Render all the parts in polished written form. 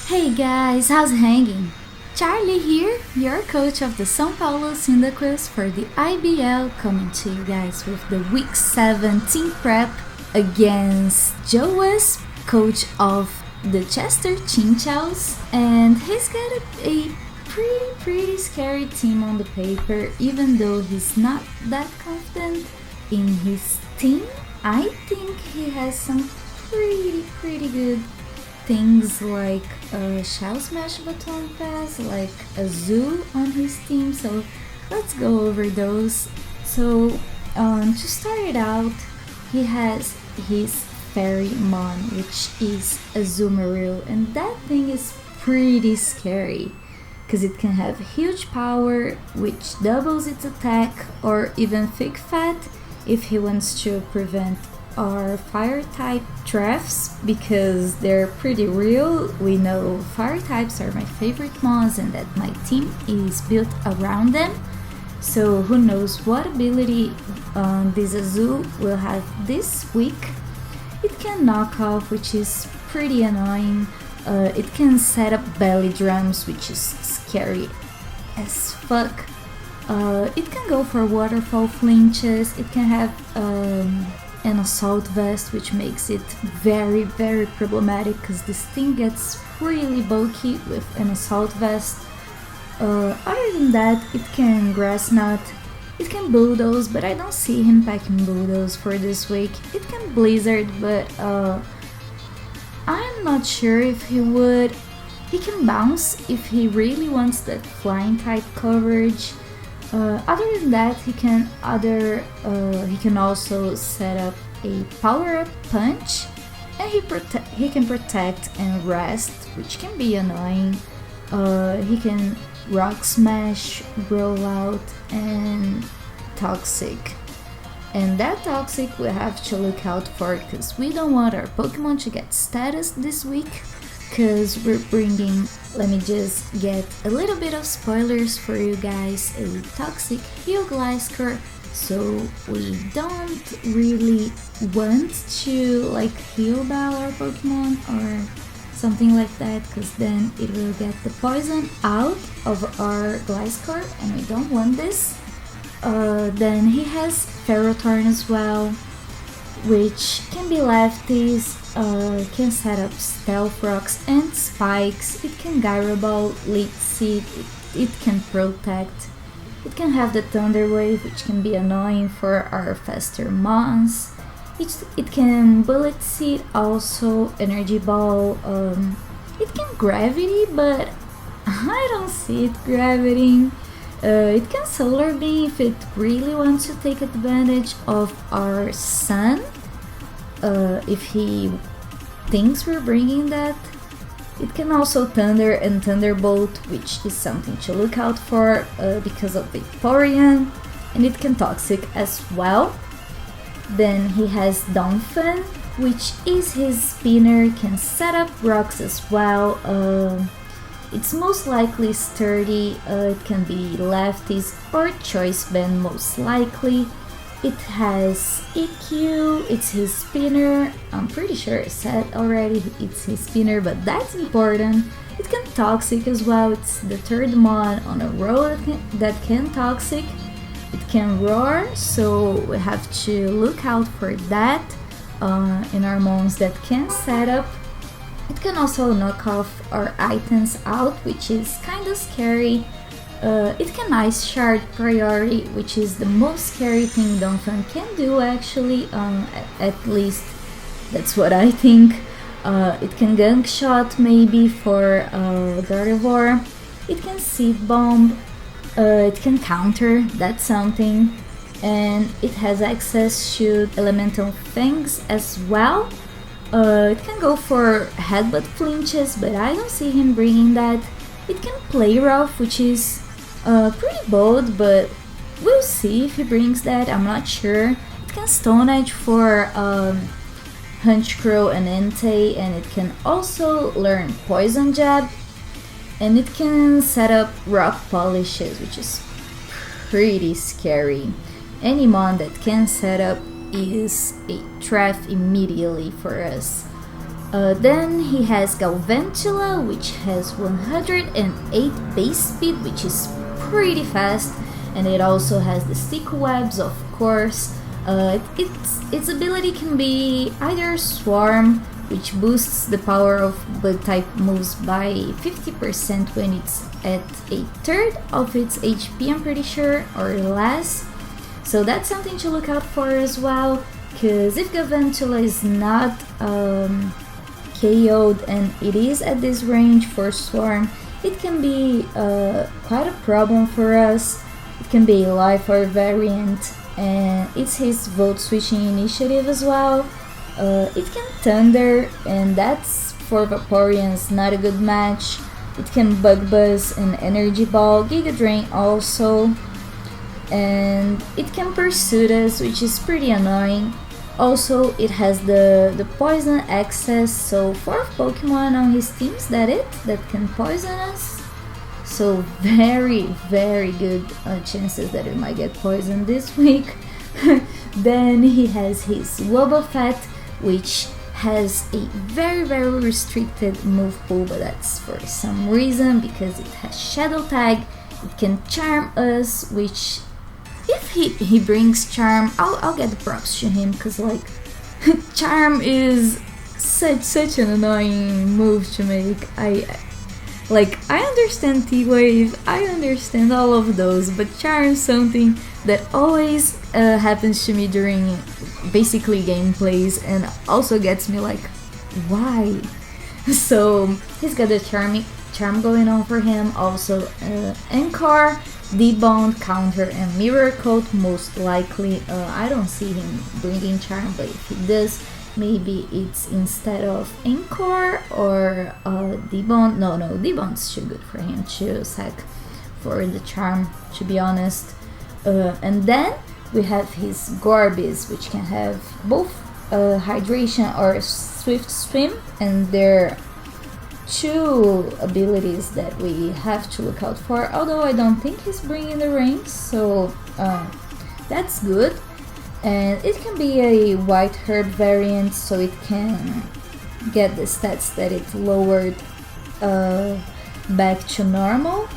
Hey guys, how's it hanging? Charlie here, your coach of the São Paulo Cyndaquils for the IBL, coming to you guys with the Week 17 prep against Joesph, coach of the Chester Chinchous, and he's got a pretty scary team on the paper. Even though he's not that confident in his team, I think he has some pretty good things like a Shell Smash Baton Pass, like a Zoo on his team, so let's go over those. So to start it out, he has his Fairy-mon, which is a Zoomeroo, and that thing is pretty scary because it can have huge power, which doubles its attack, or even Thick Fat if he wants to prevent our fire type drafts, because they're pretty real. We know fire types are my favorite mons and that my team is built around them, so who knows what ability this Azul will have this week. It can knock off, which is pretty annoying. It can set up belly drums, which is scary as fuck. It can go for waterfall flinches. It can have an assault vest, which makes it very problematic because this thing gets really bulky with an assault vest. Other than that, it can grass knot, it can bulldoze, but I don't see him packing bulldoze for this week. It can blizzard, but I'm not sure if he would. He can bounce if he really wants that flying type coverage. Other than that, he can also set up a power-up punch, and he can protect and rest, which can be annoying. He can rock smash, roll out, and toxic. And that toxic we have to look out for, because we don't want our Pokemon to get status this week, because we're bringing, let me just get a little bit of spoilers for you guys, a toxic Heal Gliscor, so we don't really want to like heal bow our Pokemon or something like that, because then it will get the poison out of our Gliscor and we don't want this. Then he has Ferrothorn as well, which can be lefties. Can set up Stealth Rocks and Spikes. It can Gyro Ball, Leech Seed, it can protect. It can have the Thunder Wave, which can be annoying for our faster mons. It can Bullet Seed, also Energy Ball. It can Gravity, but I don't see it gravitying. It can Solar Beam if it really wants to take advantage of our Sun. If he thinks we're bringing that. It can also Thunder and Thunderbolt, which is something to look out for because of Vaporeon, and it can Toxic as well. Then he has Donphan, which is his spinner, can set up rocks as well. It's most likely sturdy, it can be lefties or choice band most likely. It has EQ, it's his spinner, I'm pretty sure I said already it's his spinner, but that's important. It can Toxic as well, it's the third mon on a row that can Toxic. It can Roar, so we have to look out for that in our mons that can set up. It can also knock off our items out, which is kinda scary. It can Ice Shard priority, which is the most scary thing Donphan can do actually, at least that's what I think. It can Gunk Shot maybe for Gardevoir. It can Seed Bomb, it can counter, that's something. And it has access to Elemental Fangs as well. It can go for Headbutt Flinches, but I don't see him bringing that. It can Play Rough, which is pretty bold, but we'll see if he brings that, I'm not sure. It can Stone Edge for Honchkrow and Entei, and it can also learn Poison Jab, and it can set up Rock Polishes, which is pretty scary. Any mon that can set up is a threat immediately for us. Then he has Galvantula, which has 108 base speed, which is pretty fast, and it also has the stick webs, of course. Its ability can be either Swarm, which boosts the power of bug type moves by 50% when it's at a third of its HP, I'm pretty sure, or less. So that's something to look out for as well, because if Galvantula is not KO'd and it is at this range for Swarm, it can be quite a problem for us. It can be a Life Orb variant, and it's his Volt Switching initiative as well. It can Thunder, and that's for Vaporeons not a good match. It can Bug Buzz and Energy Ball, Giga Drain also, and it can Pursue us, which is pretty annoying. Also, it has the Poison access, so 4 Pokemon on his teams that can poison us. So very, very good chances that it might get poisoned this week. Then he has his Wobbuffet, which has a very, very restricted move pool, but that's for some reason, because it has Shadow Tag. It can Charm us, which if he brings Charm, I'll get the props to him, because like Charm is such an annoying move to make. I understand T-Wave, I understand all of those, but Charm is something that always happens to me during basically gameplays and also gets me like, why? So he's got a charm going on for him. Also Encore, Debond, Counter, and Mirror Coat most likely. I don't see him bringing Charm, but if he does, maybe it's instead of Encore or Debond. No, Debond's too good for him to sack for the Charm, to be honest. And then we have his Gorbis, which can have both Hydration or Swift Swim, and they're two abilities that we have to look out for, although I don't think he's bringing the rings, so that's good. And it can be a White Herb variant, so it can get the stats that it lowered back to normal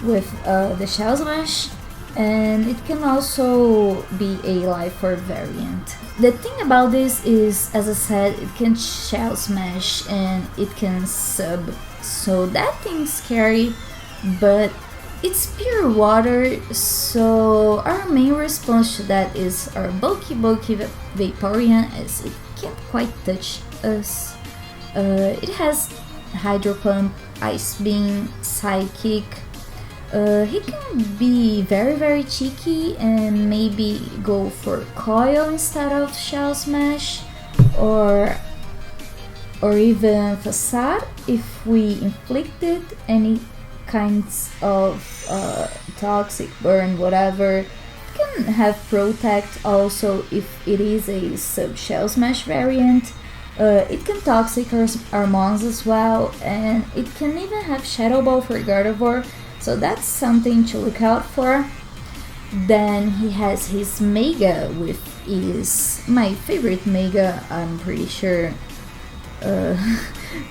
with the Shell Smash, and it can also be a Life Orb variant. The thing about this is, as I said, it can Shell Smash and it can Sub, so that thing's scary, but it's pure water, so our main response to that is our bulky Vaporeon, as it can't quite touch us. It has Hydro Pump, Ice Beam, Psychic. He can be very, very cheeky and maybe go for Coil instead of Shell Smash, or even Facade if we inflicted any kinds of Toxic Burn, whatever. Can have Protect also if it is a sub Shell Smash variant. It can Toxic our Mons as well, and it can even have Shadow Ball for Gardevoir, so that's something to look out for. Then he has his Mega, with is my favorite Mega, I'm pretty sure.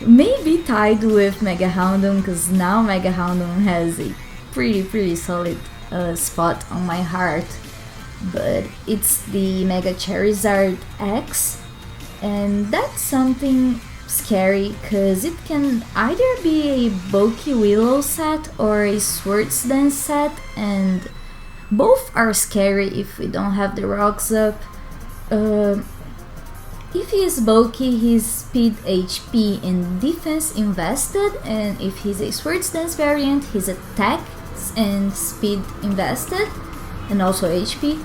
Maybe tied with Mega Houndoom, because now Mega Houndoom has a pretty solid spot on my heart. But it's the Mega Charizard X, and that's something scary because it can either be a bulky Willow set or a Swords Dance set, and both are scary if we don't have the rocks up. If he is bulky, he's speed, HP, and defense invested, and if he's a Swords Dance variant, his attack and speed invested, and also HP.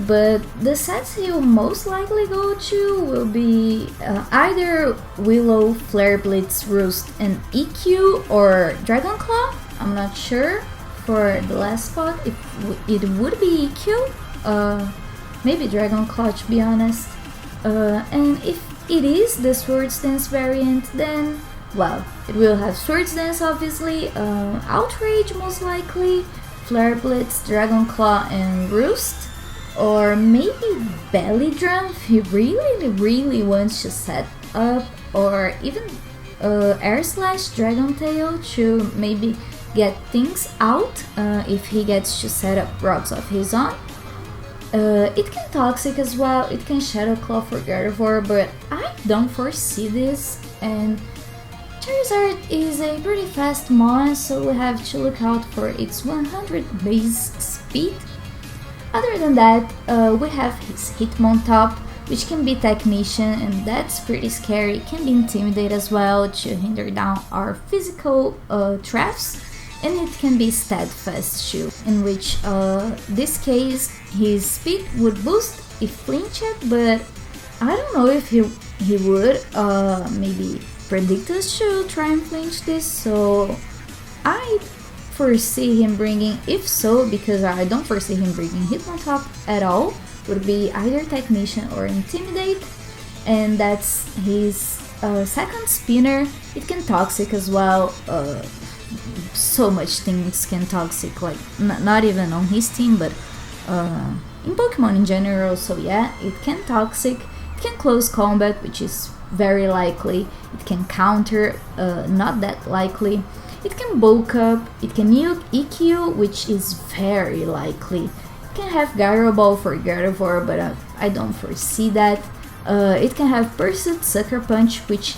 But the sets he'll most likely go to will be either Willow, Flare Blitz, Roost, and EQ, or Dragon Claw. I'm not sure for the last spot if it would be EQ. Maybe Dragon Claw, to be honest. And if it is the Swords Dance variant, then, well, it will have Swords Dance obviously, Outrage most likely, Flare Blitz, Dragon Claw, and Roost. or maybe Belly Drum if he really wants to set up, or even Air Slash Dragon Tail to maybe get things out if he gets to set up rocks of his own. It can Toxic as well, it can Shadow Claw for Gardevoir, but I don't foresee this, and Charizard is a pretty fast mon, so we have to look out for its 100 base speed. Other than that, we have his Hitmontop, which can be Technician, and that's pretty scary. It can be Intimidate as well to hinder down our physical traps, and it can be Steadfast too, in which this case his speed would boost if flinched, but I don't know if he would maybe predict us to try and flinch this, so I foresee him bringing, if so, because I don't foresee him bringing Hitmontop at all, would be either Technician or Intimidate, and that's his second spinner. It can Toxic as well, so much things can Toxic, like not even on his team, but in Pokemon in general, so yeah, it can Toxic, it can Close Combat, which is very likely, it can Counter, not that likely, it can Bulk Up, it can EQ, which is very likely, it can have Gyro Ball for Gardevoir, but I don't foresee that, it can have Pursuit Sucker Punch, which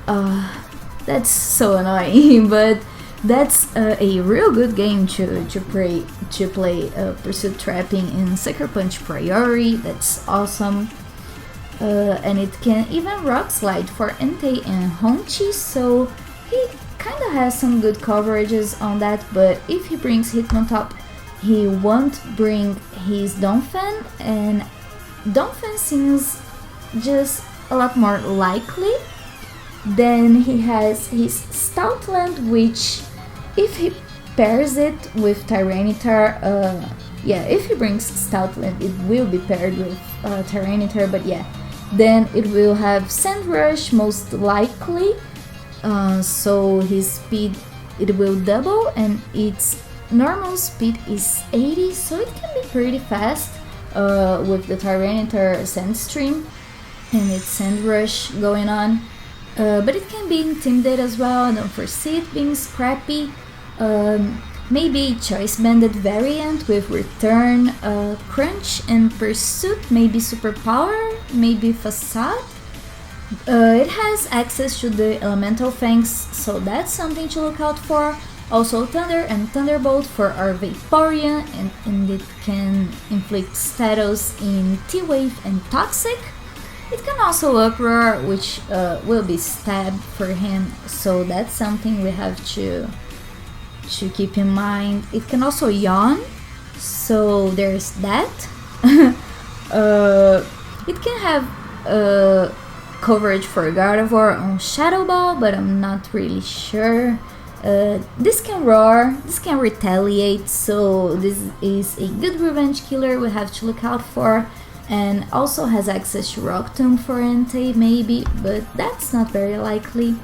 that's so annoying, but that's a real good game to play Pursuit Trapping in Sucker Punch Priority. That's awesome. And it can even Rock Slide for Entei and Honchi, so he kinda has some good coverages on that, but if he brings Hitmontop, he won't bring his Donphan, and Donphan seems just a lot more likely. Then he has his Stoutland, which if he pairs it with Tyranitar, if he brings Stoutland, it will be paired with Tyranitar, but yeah, then it will have Sand Rush most likely, so his speed, it will double, and its normal speed is 80, so it can be pretty fast with the Tyranitar Sandstream and its Sand Rush going on. But it can be Intimidate as well, I don't foresee it being scrappy. Maybe Choice Banded variant with Return, Crunch and Pursuit, maybe Superpower, maybe Facade. It has access to the Elemental Fangs, so that's something to look out for. Also Thunder and Thunderbolt for our Vaporeon, and it can inflict status in T-Wave and Toxic. It can also Uproar, which will be Stab for him, so that's something we have to keep in mind. It can also Yawn, so there's that. It can have coverage for Gardevoir on Shadow Ball, but I'm not really sure. This can Roar, this can Retaliate, so this is a good revenge killer we have to look out for. And also has access to Rock Tomb for Entei maybe, but that's not very likely.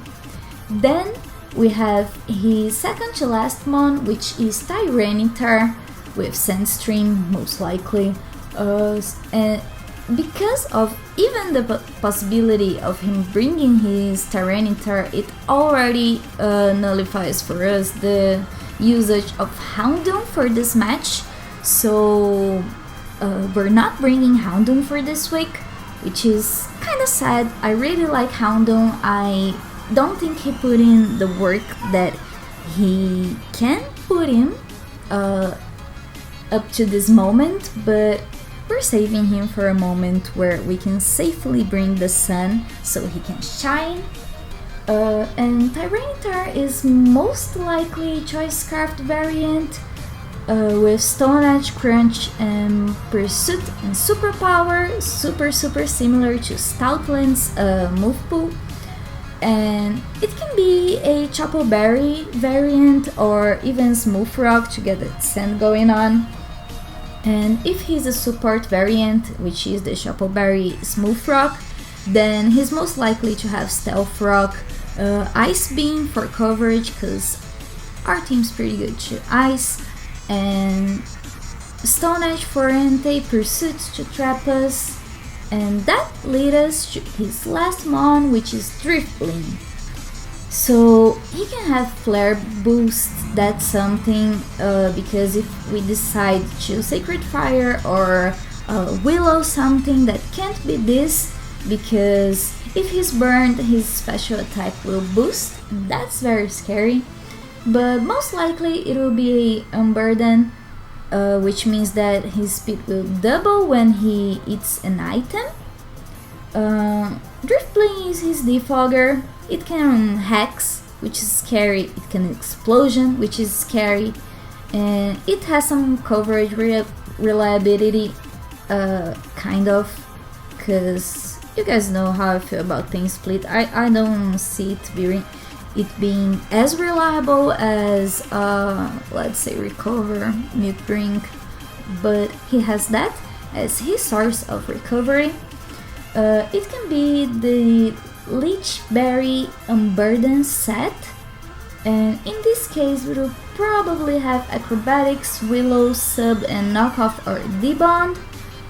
Then we have his second to last mon, which is Tyranitar with Sandstream most likely. And because of even the possibility of him bringing his Tyranitar, it already nullifies for us the usage of Houndoom for this match. So we're not bringing Houndoom for this week, which is kind of sad. I really like Houndoom. I don't think he put in the work that he can put in up to this moment, but we're saving him for a moment where we can safely bring the sun so he can shine. And Tyranitar is most likely Choice Scarfed variant, with Stone Edge, Crunch and Pursuit and Superpower, super similar to Stoutland's move pool. And it can be a Chopo Berry variant or even Smooth Rock to get that sand going on. And if he's a support variant, which is the Chopo Berry Smooth Rock, then he's most likely to have Stealth Rock, Ice Beam for coverage, because our team's pretty good to Ice, and Stone Edge for Entei Pursuit to trap us, and that leads us to his last mon, which is Driftblim. So he can have flare boost, that's something, because if we decide to Sacred Fire or Willow something, that can't be this, because if he's burned, his special attack will boost. That's very scary, but most likely it will be a Unburden, which means that his speed will double when he eats an item. Driftblim is his defogger. It can Hex, which is scary. It can Explosion, which is scary, and it has some coverage reliability, kind of, because you guys know how I feel about Pain Split. I don't see it being as reliable as, let's say, Recover, Milk Drink, but he has that as his source of recovery. It can be the Leech Berry Unburden set, and in this case we will probably have Acrobatics, Willow, Sub, and Knockoff or Debond.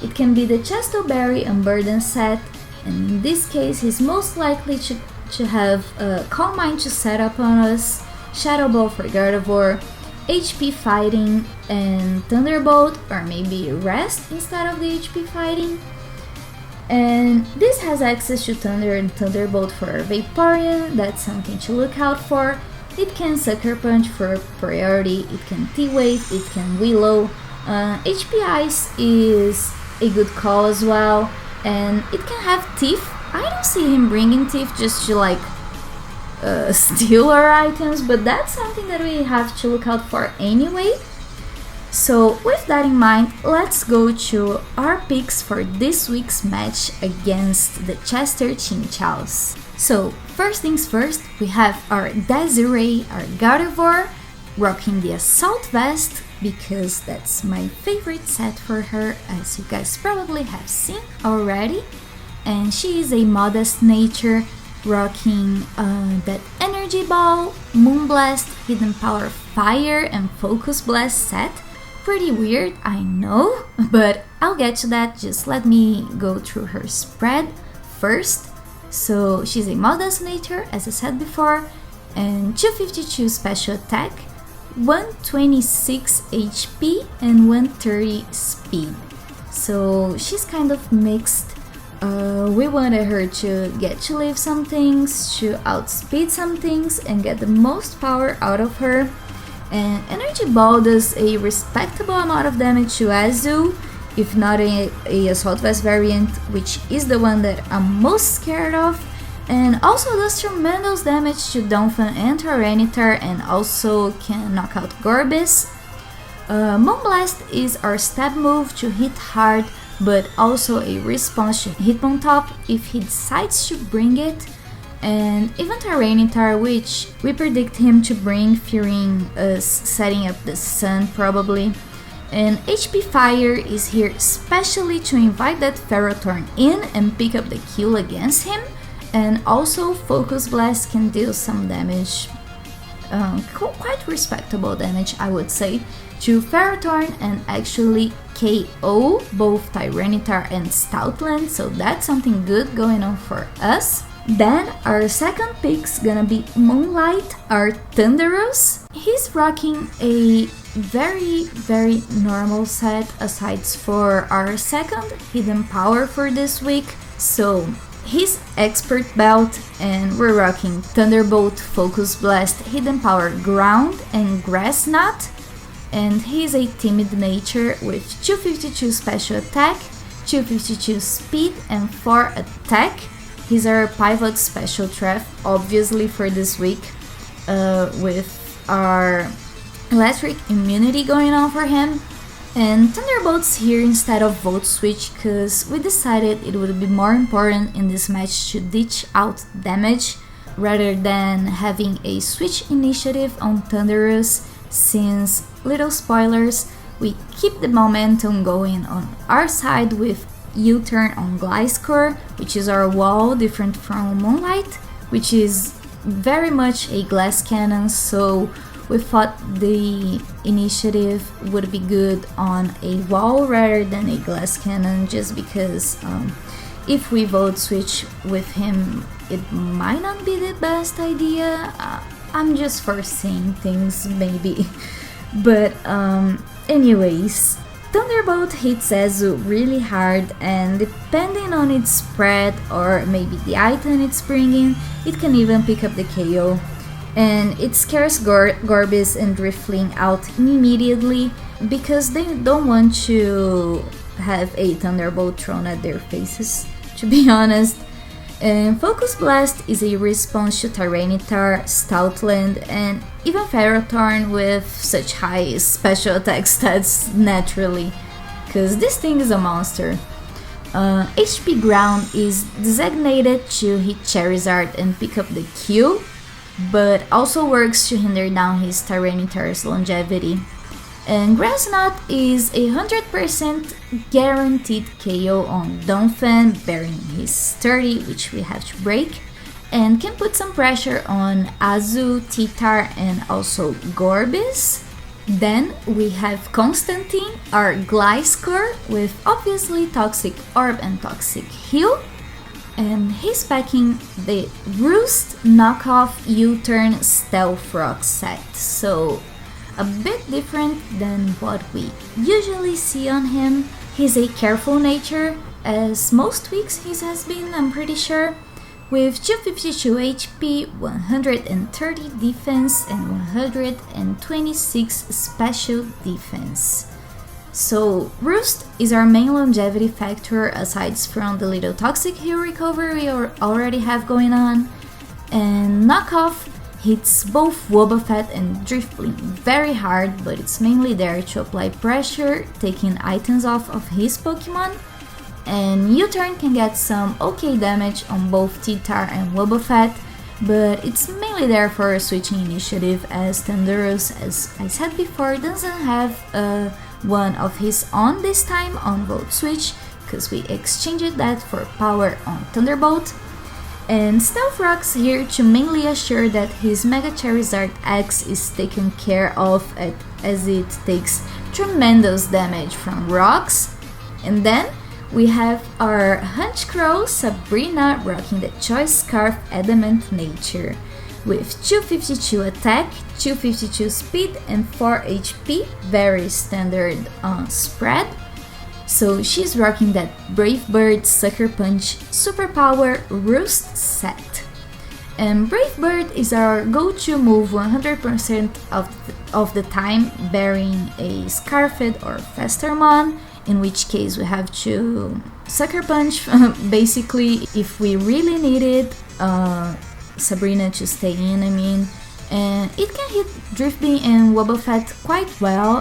It can be the Chestoberry Unburden set, and in this case he's most likely to have Calm Mind to set up on us, Shadow Ball for Gardevoir, HP Fighting, and Thunderbolt, or maybe Rest instead of the HP Fighting. And this has access to Thunder and Thunderbolt for Vaporeon, that's something to look out for. It can Sucker Punch for priority, it can T-Wave, it can Willow. HP Ice is a good call as well, and it can have Thief. I don't see him bringing Thief just to like steal our items, but that's something that we have to look out for anyway. So with that in mind, let's go to our picks for this week's match against the Chester Chinchous. So first things first, we have our Desiree, our Gardevoir, rocking the Assault Vest, because that's my favorite set for her, as you guys probably have seen already. And she is a modest nature, rocking that Energy Ball, Moonblast, Hidden Power Fire, and Focus Blast set. Pretty weird, I know, but I'll get to that. Just let me go through her spread first. So she's a modest nature, as I said before, and 252 special attack, 126 HP, and 130 speed. So she's kind of mixed. We wanted her to get to live some things, to outspeed some things, and get the most power out of her. And Energy Ball does a respectable amount of damage to Azul, if not a Assault Vest variant, which is the one that I'm most scared of, and also does tremendous damage to Donphan and Tyranitar, and also can knock out Gorbis. Moonblast is our stab move to hit hard, but also a response to Hitmontop if he decides to bring it. And even Tyranitar, which we predict him to bring, fearing us setting up the sun probably. And HP Fire is here especially to invite that Ferrothorn in and pick up the kill against him. And also Focus Blast can deal some damage, quite respectable damage I would say, to Ferrothorn, and actually KO both Tyranitar and Stoutland, so that's something good going on for us. Then our second pick's gonna be Moonlight, our Thunderous. He's rocking a very normal set aside for our second Hidden Power for this week. So he's Expert Belt, and we're rocking Thunderbolt, Focus Blast, Hidden Power Ground, and Grass Knot. And he's a timid nature with 252 special attack, 252 speed, and 4 attack. He's our pivot special trap, obviously, for this week, with our electric immunity going on for him. And Thunderbolt's here instead of Volt Switch, because we decided it would be more important in this match to dish out damage rather than having a switch initiative on Thunderous, since, little spoilers, we keep the momentum going on our side with U-turn on Gliscor, which is our wall, different from Moonlight, which is very much a glass cannon, so we thought the initiative would be good on a wall rather than a glass cannon, just because if we vote switch with him, it might not be the best idea. I'm just foreseeing things, maybe. But anyways, Thunderbolt hits Azu really hard, and depending on its spread or maybe the item it's bringing, it can even pick up the KO. And it scares Gorbis and Drifling out immediately because they don't want to have a Thunderbolt thrown at their faces, to be honest. And Focus Blast is a response to Tyranitar, Stoutland, and even Ferrothorn with such high special attack stats naturally, because this thing is a monster. HP Ground is designated to hit Charizard and pick up the Q, but also works to hinder down his Tyranitar's longevity. And Grass Knot is 100% guaranteed KO on Donphan, bearing his 30, which we have to break, and can put some pressure on Azu, Titar, and also Gorbis. Then we have Constantine, our Gliscor, with obviously Toxic Orb and Toxic Heal, and he's packing the Roost knockoff U-turn Stealth Rock set, so a bit different than what we usually see on him. He's a careful nature, as most weeks he has been, I'm pretty sure, with 252 HP, 130 defense, and 126 special defense. So Roost is our main longevity factor aside from the little toxic heal recovery we already have going on, and Knockoff hits both Wobbuffet and Drifblim very hard, but it's mainly there to apply pressure, taking items off of his Pokemon. And U-turn can get some okay damage on both Titar and Wobbuffet, but it's mainly there for a switching initiative, as Thundurus, as I said before, doesn't have one of his own this time on Volt Switch, because we exchanged that for power on Thunderbolt. And Stealth Rock's here to mainly assure that his Mega Charizard X is taken care of, as it takes tremendous damage from rocks. And then we have our Hunchcrow Sabrina rocking the Choice Scarf Adamant Nature with 252 attack, 252 speed, and 4 HP, very standard spread. So she's rocking that Brave Bird Sucker Punch Superpower Roost set. And Brave Bird is our go-to move 100% of the time, bearing a Scarfed or Festermon, in which case we have to Sucker Punch basically if we really needed Sabrina to stay in, and it can hit Drifblim and Wobbuffet quite well,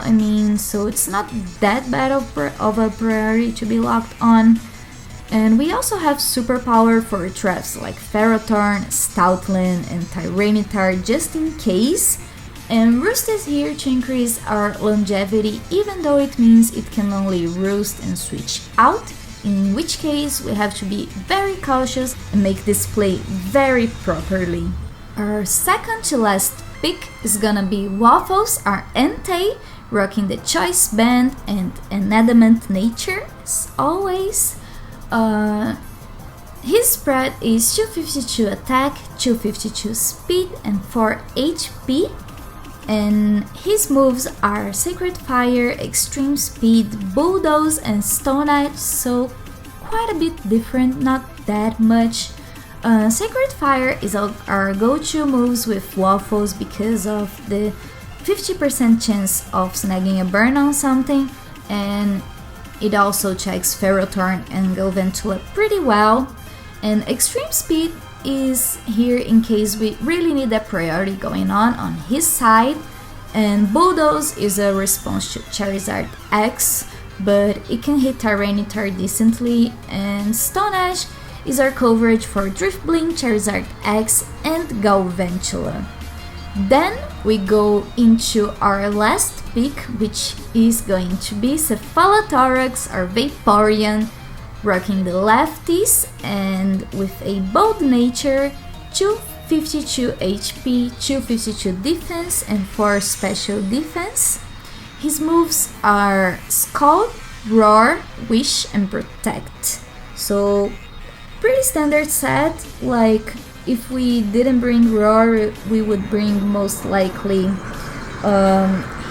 so it's not that bad of a priority to be locked on. And we also have superpower for traps like Ferrothorn, Stoutland, and Tyranitar just in case. And Roost is here to increase our longevity, even though it means it can only roost and switch out, in which case we have to be very cautious and make this play very properly. Our second to last pick is gonna be Waffles, our Entei, rocking the Choice Band and an Adamant Nature, as always. His spread is 252 attack, 252 speed, and 4 HP. And his moves are Sacred Fire, Extreme Speed, Bulldoze, and Stone Edge, so quite a bit different, not that much. Sacred Fire is our go-to moves with Waffles because of the 50% chance of snagging a burn on something, and it also checks Ferrothorn and Galvantula pretty well. And Extreme Speed is here in case we really need a priority going on his side, and Bulldoze is a response to Charizard X, but it can hit Tyranitar decently, and Stone Edge is our coverage for Drifblim, Charizard X, and Galvantula. Then we go into our last pick, which is going to be Cephalothorax, our Vaporeon, rocking the lefties, and with a bold nature, 52 HP, 252 defense, and 4 special defense. His moves are Scald, Roar, Wish, and Protect. So, pretty standard set. Like, if we didn't bring Roar, we would bring most likely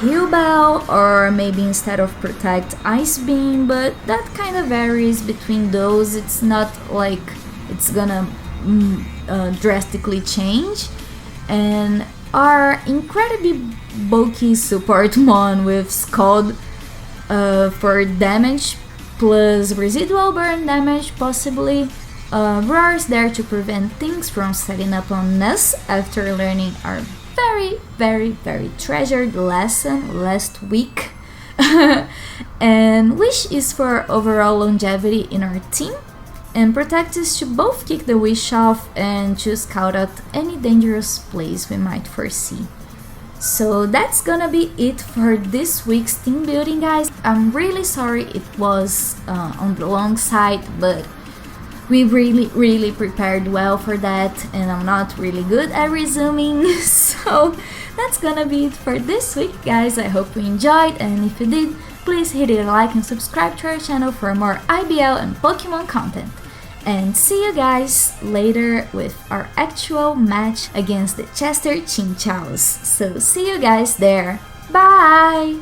Heal Bell, or maybe instead of Protect, Ice Beam, but that kind of varies between those. It's not like it's gonna drastically change. And our incredibly bulky support mon with Scald for damage plus residual burn damage possibly. Roar is there to prevent things from setting up on us after learning our very treasured lesson last week. And Wish is for overall longevity in our team, and Protect is to both kick the Wish off and to scout out any dangerous place we might foresee. So that's gonna be it for this week's team building, guys. I'm really sorry it was on the long side, but we really prepared well for that, and I'm not really good at resuming. So that's gonna be it for this week, guys. I hope you enjoyed, and if you did, please hit a like and subscribe to our channel for more IBL and Pokemon content. And see you guys later with our actual match against the Chester Chinchous. So see you guys there. Bye!